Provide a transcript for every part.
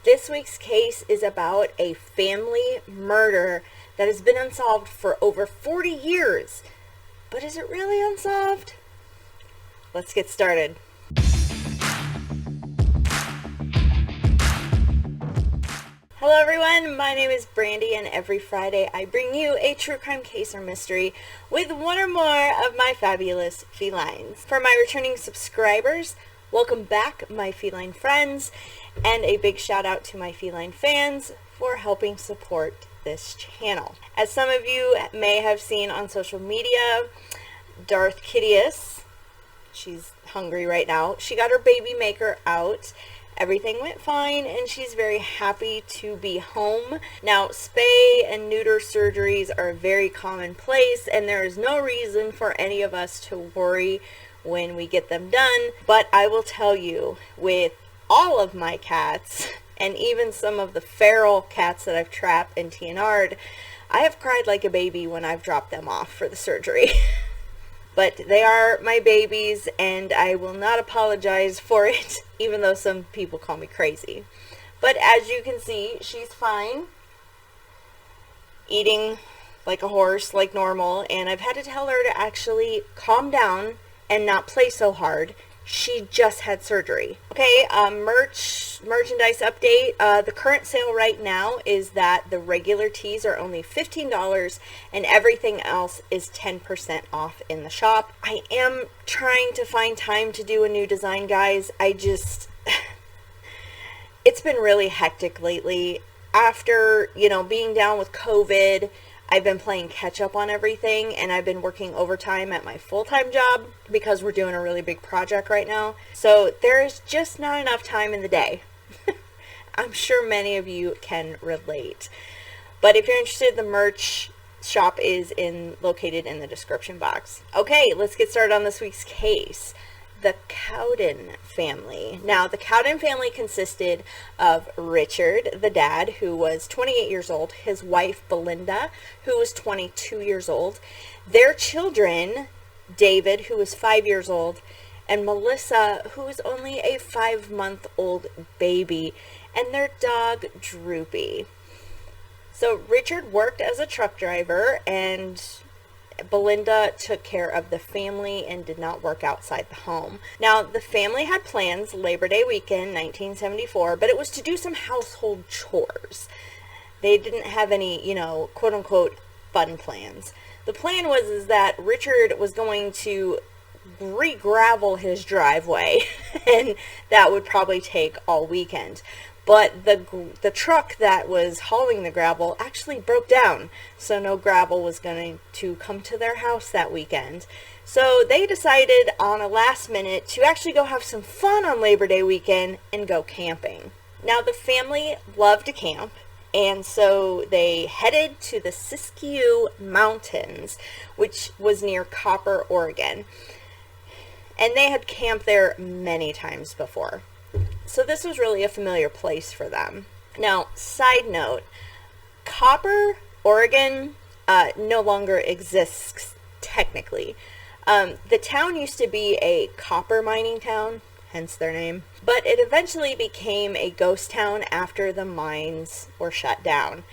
This week's case is about a family murder that has been unsolved for over 40 years. But is it really unsolved? Let's get started. Hello everyone, my name is Brandy, and every Friday I bring you a true crime case or mystery with one or more of my fabulous felines. For my returning subscribers, welcome back my feline friends, and a big shout out to my feline fans for helping support this channel. As some of you may have seen on social media, Darth Kittius, she's hungry right now, she got her baby maker out. Everything went fine, and she's very happy to be home. Now, spay and neuter surgeries are very commonplace, and there is no reason for any of us to worry when we get them done. But I will tell you, with all of my cats, and even some of the feral cats that I've trapped and TNR'd, I have cried like a baby when I've dropped them off for the surgery. But they are my babies, and I will not apologize for it, even though some people call me crazy. But as you can see, she's fine, eating like a horse, like normal, and I've had to tell her to actually calm down and not play so hard. She just had surgery. Okay, merchandise update. The current sale right now is that the regular tees are only $15 and everything else is 10% off in the shop. I am trying to find time to do a new design, guys. It's been really hectic lately. After, being down with COVID, I've been playing catch up on everything, and I've been working overtime at my full-time job because we're doing a really big project right now. So there's just not enough time in the day. I'm sure many of you can relate. But if you're interested, the merch shop is located in the description box. Okay, let's get started on this week's case. The Cowden family. Now, the Cowden family consisted of Richard, the dad, who was 28 years old, his wife, Belinda, who was 22 years old, their children, David, who was 5 years old, and Melissa, who was only a 5-month-old baby, and their dog, Droopy. So Richard worked as a truck driver, and Belinda took care of the family and did not work outside the home. Now, the family had plans Labor Day weekend, 1974, but it was to do some household chores. They didn't have any, quote-unquote fun plans. The plan was that Richard was going to re-gravel his driveway, and that would probably take all weekend. But the truck that was hauling the gravel actually broke down, so no gravel was going to come to their house that weekend. So they decided on a last minute to actually go have some fun on Labor Day weekend and go camping. Now, the family loved to camp, and so they headed to the Siskiyou Mountains, which was near Copper, Oregon. And they had camped there many times before. So this was really a familiar place for them. Now, side note, Copper, Oregon, no longer exists technically. The town used to be a copper mining town, hence their name, but it eventually became a ghost town after the mines were shut down.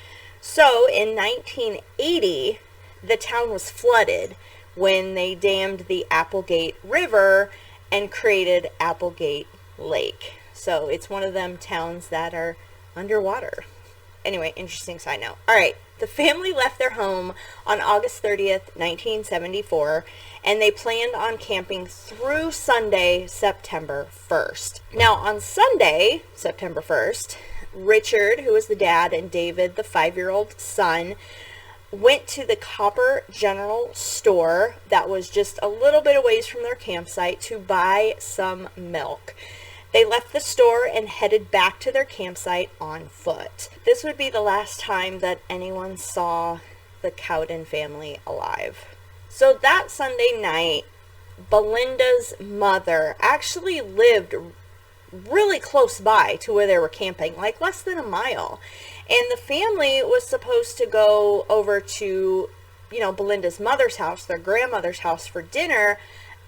So in 1980, the town was flooded when they dammed the Applegate River and created Applegate Lake. So it's one of them towns that are underwater. Anyway, interesting side note. All right, the family left their home on August 30th, 1974, and they planned on camping through Sunday, September 1st. Now, on Sunday, September 1st, Richard, who was the dad, and David, the 5-year-old son, went to the Copper General Store that was just a little bit away from their campsite to buy some milk. They left the store and headed back to their campsite on foot. This would be the last time that anyone saw the Cowden family alive. So that Sunday night, Belinda's mother actually lived really close by to where they were camping, like less than a mile. And the family was supposed to go over to, Belinda's mother's house, their grandmother's house, for dinner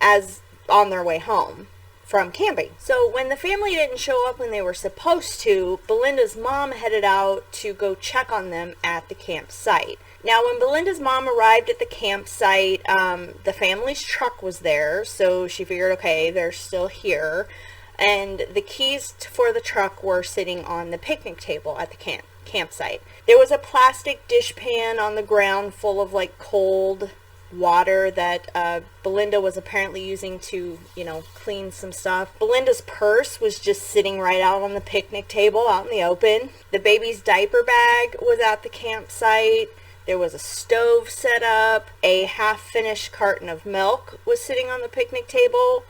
as on their way home from camping. So when the family didn't show up when they were supposed to, Belinda's mom headed out to go check on them at the campsite. Now, when Belinda's mom arrived at the campsite, the family's truck was there, so she figured, okay, they're still here. And the keys for the truck were sitting on the picnic table at the campsite. There was a plastic dishpan on the ground full of like cold water that Belinda was apparently using to, clean some stuff. Belinda's purse was just sitting right out on the picnic table out in the open. The baby's diaper bag was at the campsite. There was a stove set up. A half-finished carton of milk was sitting on the picnic table,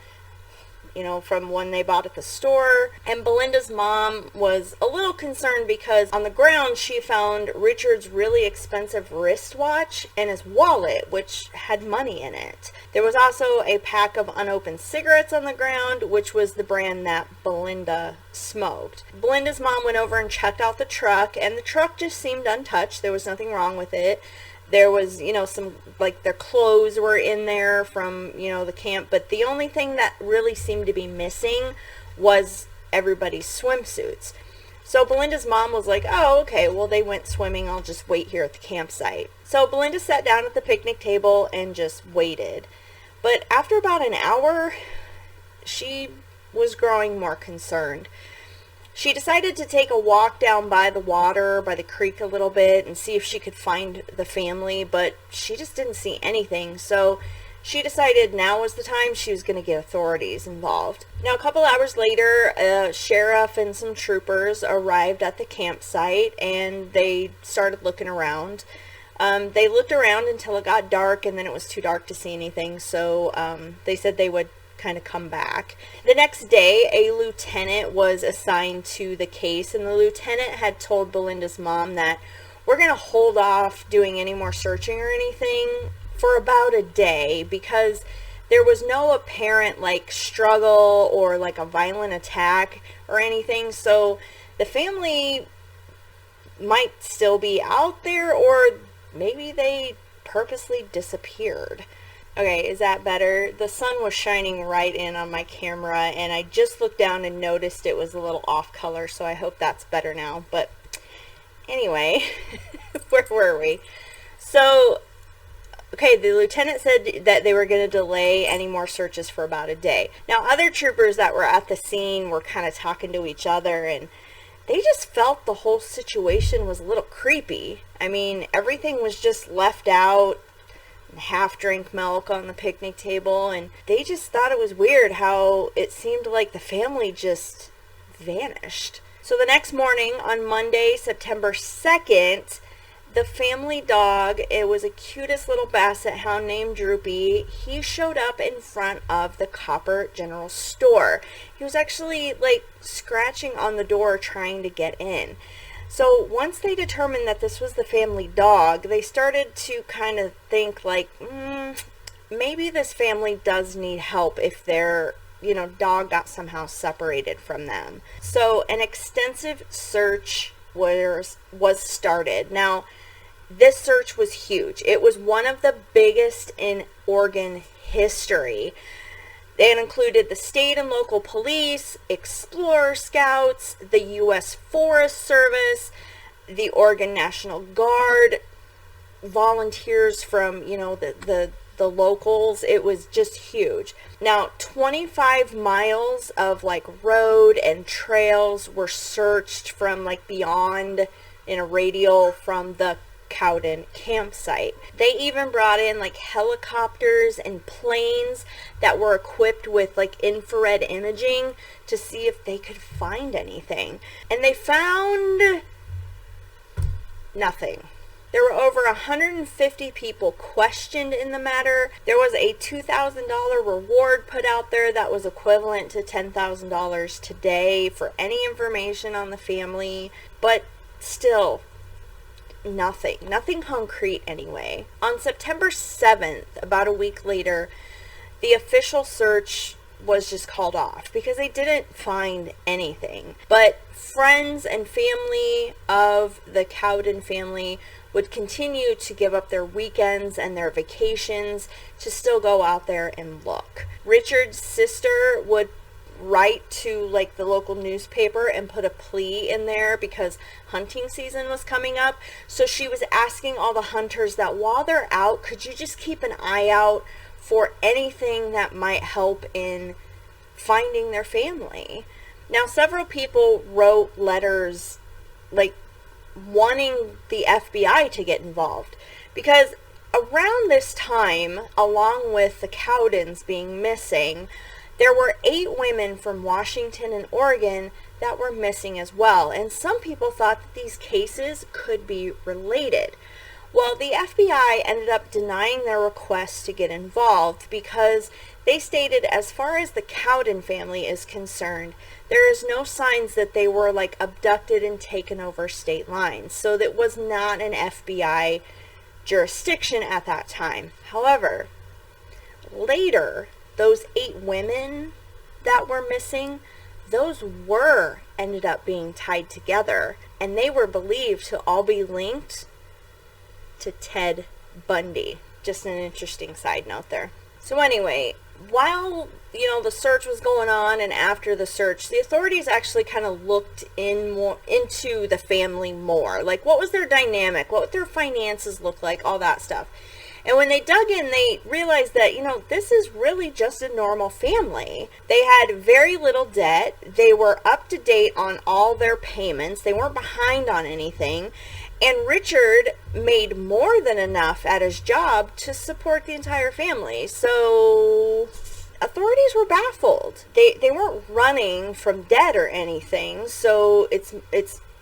from one they bought at the store. And Belinda's mom was a little concerned because on the ground she found Richard's really expensive wristwatch and his wallet, which had money in it. There was also a pack of unopened cigarettes on the ground, which was the brand that Belinda smoked. Belinda's mom went over and checked out the truck, and the truck just seemed untouched. There was nothing wrong with it. There was, some, like, their clothes were in there from, the camp. But the only thing that really seemed to be missing was everybody's swimsuits. So Belinda's mom was like, oh, okay, well, they went swimming. I'll just wait here at the campsite. So Belinda sat down at the picnic table and just waited. But after about an hour, she was growing more concerned. She decided to take a walk down by the water, by the creek a little bit, and see if she could find the family, but she just didn't see anything. So she decided now was the time she was going to get authorities involved. Now, a couple hours later, a sheriff and some troopers arrived at the campsite, and they started looking around. They looked around until it got dark, and then it was too dark to see anything, so they said they would kind of come back. The next day, a lieutenant was assigned to the case, and the lieutenant had told Belinda's mom that we're going to hold off doing any more searching or anything for about a day because there was no apparent like struggle or like a violent attack or anything. So the family might still be out there, or maybe they purposely disappeared. Okay, is that better? The sun was shining right in on my camera, and I just looked down and noticed it was a little off color, so I hope that's better now. But anyway, where were we? So, okay, the lieutenant said that they were going to delay any more searches for about a day. Now, other troopers that were at the scene were kind of talking to each other, and they just felt the whole situation was a little creepy. I mean, everything was just left out. Half-drink milk on the picnic table, and they just thought it was weird how it seemed like the family just vanished. So the next morning, on Monday, September 2nd, the family dog, it was a cutest little basset hound named Droopy, he showed up in front of the Copper General Store. He was actually like scratching on the door trying to get in. So once they determined that this was the family dog, they started to kind of think like, maybe this family does need help if their, dog got somehow separated from them. So an extensive search was started. Now, this search was huge. It was one of the biggest in Oregon history. It included the state and local police, Explorer Scouts, the U.S. Forest Service, the Oregon National Guard, volunteers from, the locals. It was just huge. Now, 25 miles of like road and trails were searched from like beyond in a radial from the Cowden campsite. They even brought in like helicopters and planes that were equipped with like infrared imaging to see if they could find anything. And they found nothing. There were over 150 people questioned in the matter. There was a $2,000 reward put out there that was equivalent to $10,000 today for any information on the family, but still nothing concrete anyway. On September 7th, about a week later, the official search was just called off because they didn't find anything. But friends and family of the Cowden family would continue to give up their weekends and their vacations to still go out there and look. Richard's sister would write to like the local newspaper and put a plea in there because hunting season was coming up. So she was asking all the hunters that while they're out, could you just keep an eye out for anything that might help in finding their family. Now, several people wrote letters like wanting the FBI to get involved because around this time, along with the Cowdens being missing, there were 8 women from Washington and Oregon that were missing as well, and some people thought that these cases could be related. Well, the FBI ended up denying their request to get involved because they stated as far as the Cowden family is concerned, there is no signs that they were like abducted and taken over state lines. So that was not an FBI jurisdiction at that time. However, later, those 8 women that were missing, those were ended up being tied together, and they were believed to all be linked to Ted Bundy. Just an interesting side note there. So anyway, while the search was going on, and after the search, the authorities actually kind of looked into the family more. Like, what was their dynamic? What would their finances look like? All that stuff. And when they dug in, they realized that, this is really just a normal family. They had very little debt. They were up to date on all their payments. They weren't behind on anything. And Richard made more than enough at his job to support the entire family. So authorities were baffled. They weren't running from debt or anything. So it's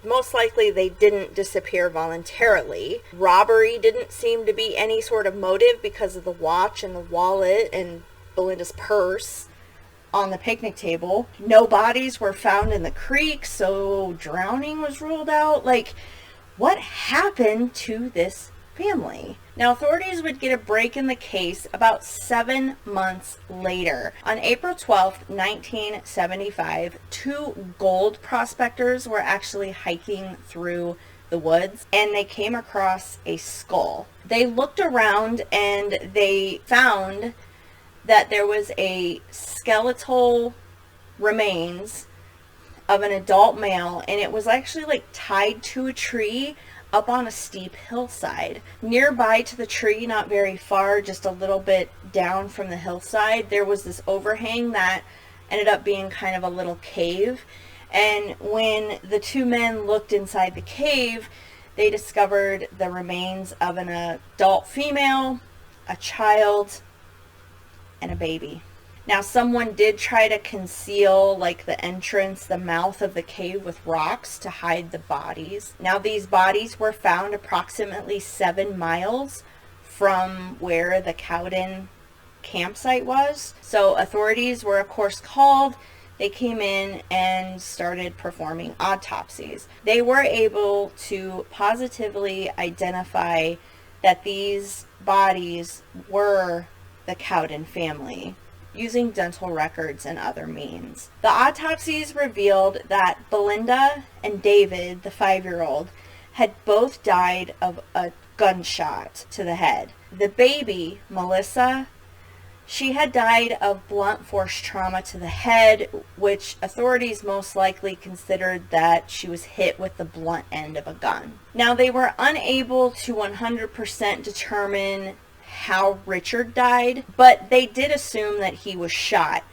most likely they didn't disappear voluntarily. Robbery didn't seem to be any sort of motive because of the watch and the wallet and Belinda's purse on the picnic table. No bodies were found in the creek, so drowning was ruled out. Like, what happened to this family? Now, authorities would get a break in the case about 7 months later. On April 12th, 1975, 2 gold prospectors were actually hiking through the woods, and they came across a skull. They looked around and they found that there was a skeletal remains of an adult male, and it was actually like tied to a tree up on a steep hillside. Nearby to the tree, not very far, just a little bit down from the hillside, there was this overhang that ended up being kind of a little cave. And when the 2 men looked inside the cave, they discovered the remains of an adult female, a child, and a baby. Now, someone did try to conceal like the entrance, the mouth of the cave with rocks to hide the bodies. Now, these bodies were found approximately 7 miles from where the Cowden campsite was. So authorities were of course called. They came in and started performing autopsies. They were able to positively identify that these bodies were the Cowden family, using dental records and other means. The autopsies revealed that Belinda and David, the 5-year-old, had both died of a gunshot to the head. The baby, Melissa, she had died of blunt force trauma to the head, which authorities most likely considered that she was hit with the blunt end of a gun. Now, they were unable to 100% determine how Richard died, but they did assume that he was shot.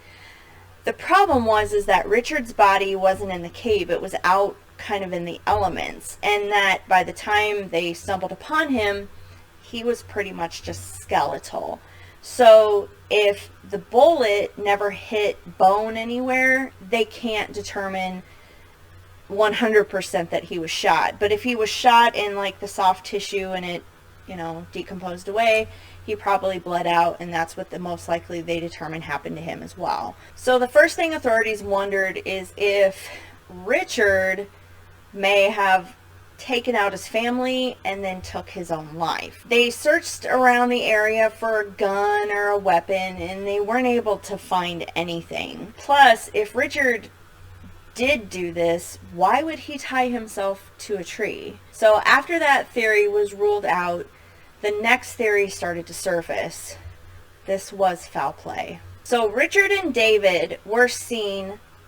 The problem is that Richard's body wasn't in the cave. It was out kind of in the elements, and that by the time they stumbled upon him, he was pretty much just skeletal. So if the bullet never hit bone anywhere, they can't determine 100% that he was shot. But if he was shot in like the soft tissue and it, decomposed away, he probably bled out, and that's what the most likely they determined happened to him as well. So the first thing authorities wondered is if Richard may have taken out his family and then took his own life. They searched around the area for a gun or a weapon, and they weren't able to find anything. Plus, if Richard did do this, why would he tie himself to a tree? So after that theory was ruled out, the next theory started to surface. This was foul play. So Richard and David were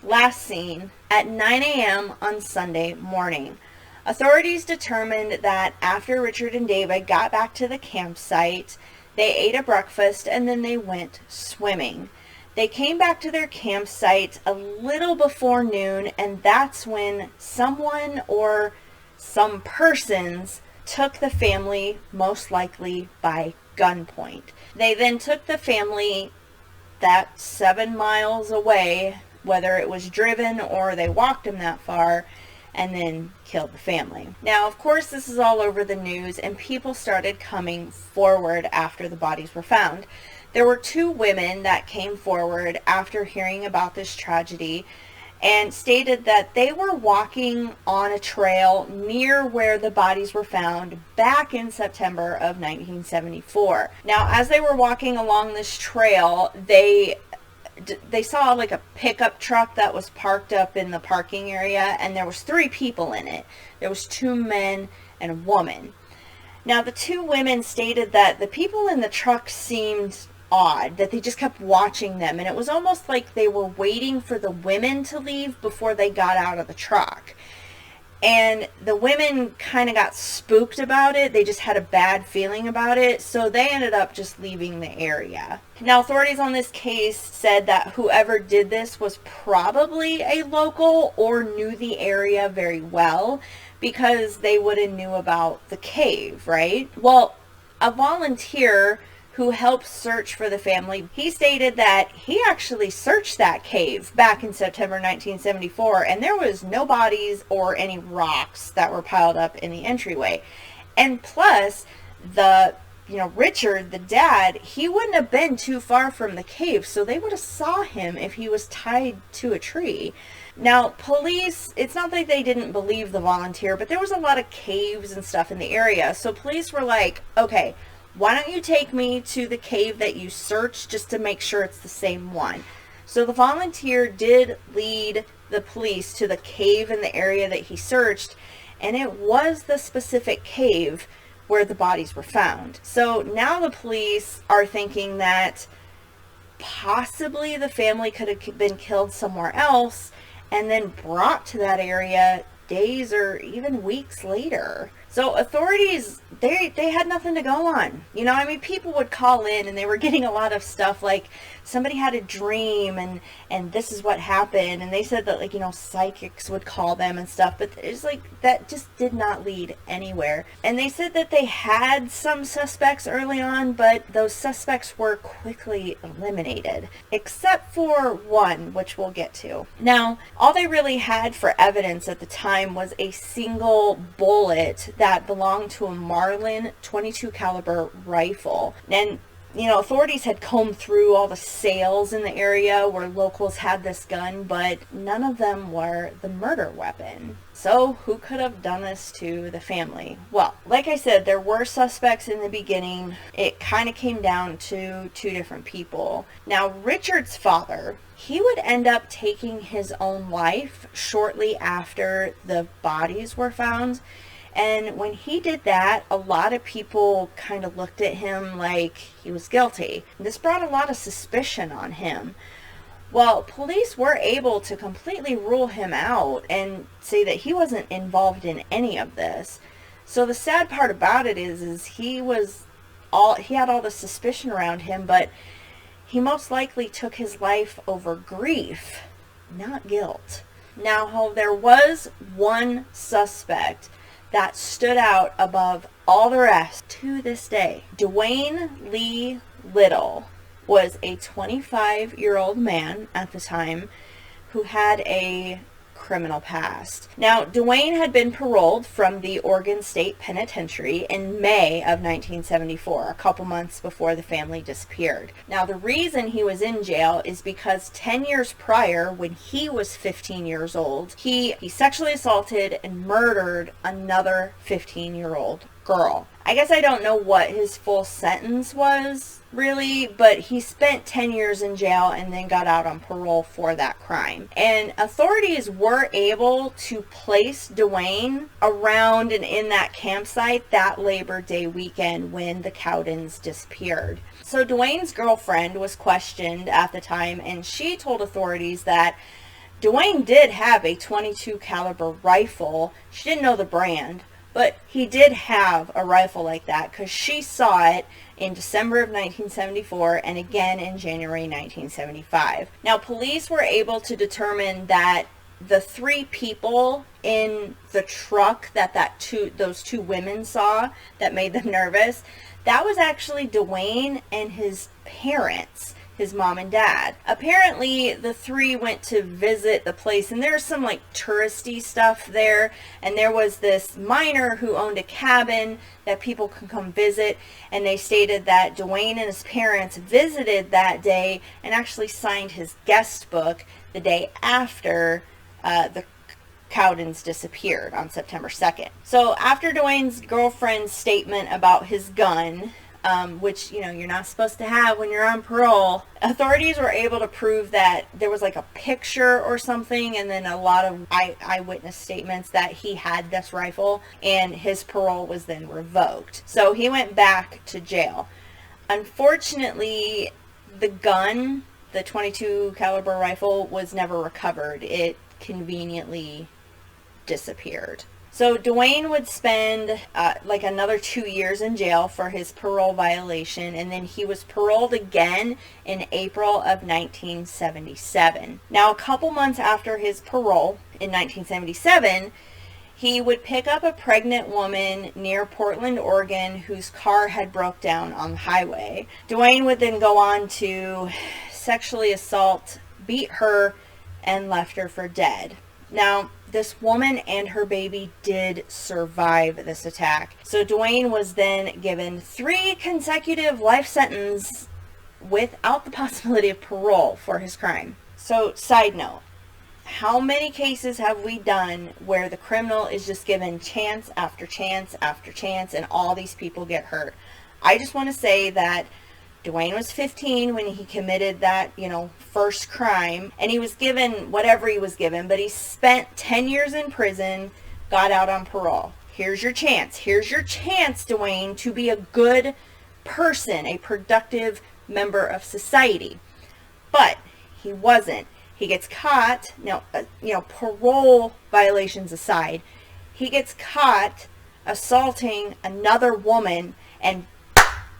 last seen at 9 a.m. on Sunday morning. Authorities determined that after Richard and David got back to the campsite, they ate a breakfast and then they went swimming. They came back to their campsite a little before noon, and that's when someone or some persons took the family, most likely by gunpoint. They then took the family that 7 miles away, whether it was driven or they walked them that far, and then killed the family. Now, of course, this is all over the news, and people started coming forward after the bodies were found. There were 2 women that came forward after hearing about this tragedy and stated that they were walking on a trail near where the bodies were found back in September of 1974. Now, as they were walking along this trail, they saw like a pickup truck that was parked up in the parking area, and there was 3 people in it. There was 2 men and a woman. Now, the 2 women stated that the people in the truck seemed odd, that they just kept watching them, and it was almost like they were waiting for the women to leave before they got out of the truck. And the women kind of got spooked about it. They just had a bad feeling about it, so they ended up just leaving the area. Now, authorities on this case said that whoever did this was probably a local or knew the area very well, because they would have knew about the cave, right? Well, a volunteer who helped search for the family, he stated that he actually searched that cave back in September 1974, and there was no bodies or any rocks that were piled up in the entryway. And plus, Richard, the dad, he wouldn't have been too far from the cave, so they would have saw him if he was tied to a tree. Now, police, it's not that they didn't believe the volunteer, but there was a lot of caves and stuff in the area, so police were like, okay, why don't you take me to the cave that you searched just to make sure it's the same one? So the volunteer did lead the police to the cave in the area that he searched, and it was the specific cave where the bodies were found. So now the police are thinking that possibly the family could have been killed somewhere else and then brought to that area days or even weeks later. So authorities, they had nothing to go on. People would call in and they were getting a lot of stuff like somebody had a dream and this is what happened. And they said that psychics would call them and stuff, but it's like that just did not lead anywhere. And they said that they had some suspects early on, but those suspects were quickly eliminated, except for one, which we'll get to. Now, all they really had for evidence at the time was a single bullet that belonged to a Marlin 22 caliber rifle. And authorities had combed through all the sales in the area where locals had this gun, but none of them were the murder weapon. So who could have done this to the family? Well, like I said, there were suspects in the beginning. It kind of came down to 2 different people. Now, Richard's father, he would end up taking his own life shortly after the bodies were found. And when he did that, a lot of people kind of looked at him like he was guilty. This brought a lot of suspicion on him. Well, police were able to completely rule him out and say that he wasn't involved in any of this. So the sad part about it is he had all the suspicion around him, but he most likely took his life over grief, not guilt. Now, there was one suspect that stood out above all the rest to this day. Dwayne Lee Little was a 25-year-old man at the time who had a criminal past. Now, Dwayne had been paroled from the Oregon State Penitentiary in May of 1974, a couple months before the family disappeared. Now, the reason he was in jail is because 10 years prior, when he was 15 years old, he sexually assaulted and murdered another 15-year-old girl. I guess I don't know what his full sentence was, really, but he spent 10 years in jail and then got out on parole for that crime. And authorities were able to place Dwayne around and in that campsite that Labor Day weekend when the Cowdens disappeared. So Dwayne's girlfriend was questioned at the time, and she told authorities that Dwayne did have a .22 caliber rifle. She didn't know the brand, but he did have a rifle like that because she saw it in December of 1974 and again in January 1975. Now, police were able to determine that the 3 people in the truck that those 2 women saw that made them nervous, that was actually Dwayne and his parents, his mom and dad. Apparently, the 3 went to visit the place, and there's some like touristy stuff there, and there was this miner who owned a cabin that people can come visit, and they stated that Dwayne and his parents visited that day and actually signed his guest book the day after the Cowdens disappeared on September 2nd. So after Dwayne's girlfriend's statement about his gun, which, you know, you're not supposed to have when you're on parole, authorities were able to prove that there was like a picture or something, and then a lot of eyewitness statements that he had this rifle, and his parole was then revoked. So he went back to jail. Unfortunately, the gun, the .22 caliber rifle, was never recovered. It conveniently disappeared. So Dwayne would spend like another 2 years in jail for his parole violation, and then he was paroled again in April of 1977. Now, a couple months after his parole in 1977, he would pick up a pregnant woman near Portland, Oregon, whose car had broke down on the highway. Dwayne would then go on to sexually assault, beat her, and left her for dead. Now, this woman and her baby did survive this attack. So Dwayne was then given 3 consecutive life sentences without the possibility of parole for his crime. So, side note, how many cases have we done where the criminal is just given chance after chance after chance and all these people get hurt? I just want to say that Dwayne was 15 when he committed that, first crime, and he was given whatever he was given, but he spent 10 years in prison, got out on parole. Here's your chance. Here's your chance, Dwayne, to be a good person, a productive member of society. But he wasn't. He gets caught. Now, parole violations aside, he gets caught assaulting another woman, and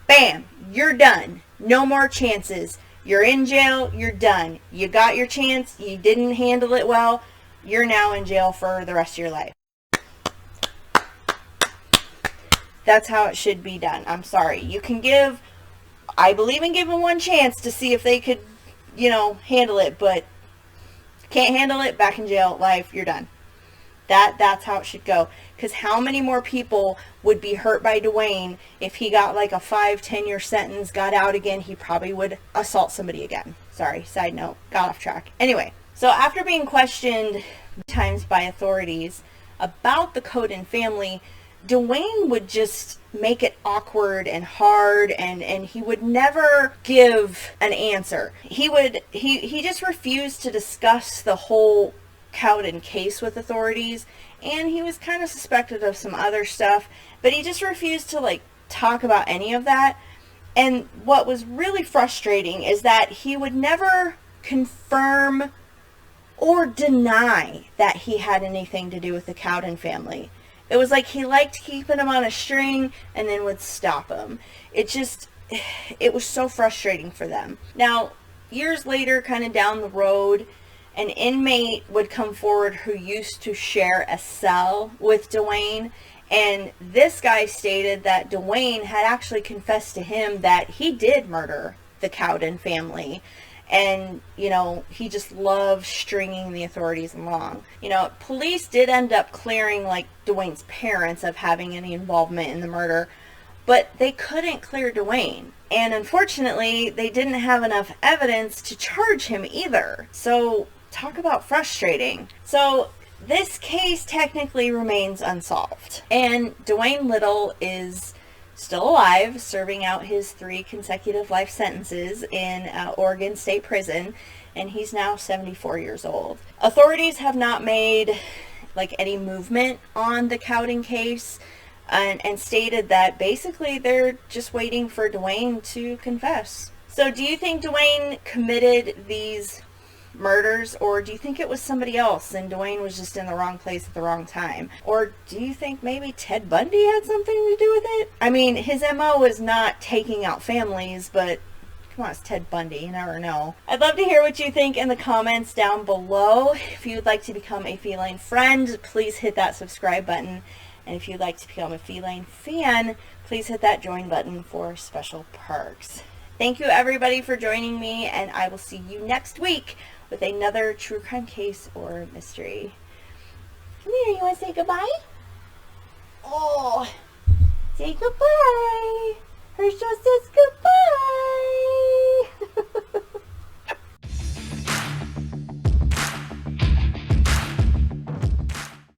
bam, you're done. No more chances. You're in jail. You're done. You got your chance. You didn't handle it well. You're now in jail for the rest of your life. That's how it should be done. I'm sorry. I believe in giving one chance to see if they could, handle it, but can't handle it, back in jail, life, you're done. That's how it should go. Because how many more people would be hurt by Dwayne if he got like a 5-10 year sentence, got out again? He probably would assault somebody again. Sorry, side note, got off track. Anyway, so after being questioned times by authorities about the Cowden family, Dwayne would just make it awkward and hard, and he would never give an answer. He just refused to discuss the whole Cowden case with authorities, and he was kind of suspected of some other stuff, but he just refused to talk about any of that. And what was really frustrating is that he would never confirm or deny that he had anything to do with the Cowden family. It was like he liked keeping him on a string and then would stop him. It was so frustrating for them. Now, years later, kind of down the road, an inmate would come forward who used to share a cell with Dwayne, and this guy stated that Dwayne had actually confessed to him that he did murder the Cowden family, and he just loved stringing the authorities along. Police did end up clearing Dwayne's parents of having any involvement in the murder, but they couldn't clear Dwayne, and unfortunately they didn't have enough evidence to charge him either. So talk about frustrating. So this case technically remains unsolved. And Dwayne Little is still alive, serving out his 3 consecutive life sentences in Oregon State Prison, and he's now 74 years old. Authorities have not made any movement on the Cowden case, and stated that basically they're just waiting for Dwayne to confess. So do you think Dwayne committed these murders, or do you think it was somebody else and Dwayne was just in the wrong place at the wrong time? Or do you think maybe Ted Bundy had something to do with it? I mean, his MO is not taking out families, but come on, it's Ted Bundy, you never know. I'd love to hear what you think in the comments down below. If you would like to become a feline friend, please hit that subscribe button. And if you'd like to become a feline fan, please hit that join button for special perks. Thank you everybody for joining me, and I will see you next week with another true crime case or mystery. Come here, you want to say goodbye? Oh, say goodbye. Herschel says goodbye.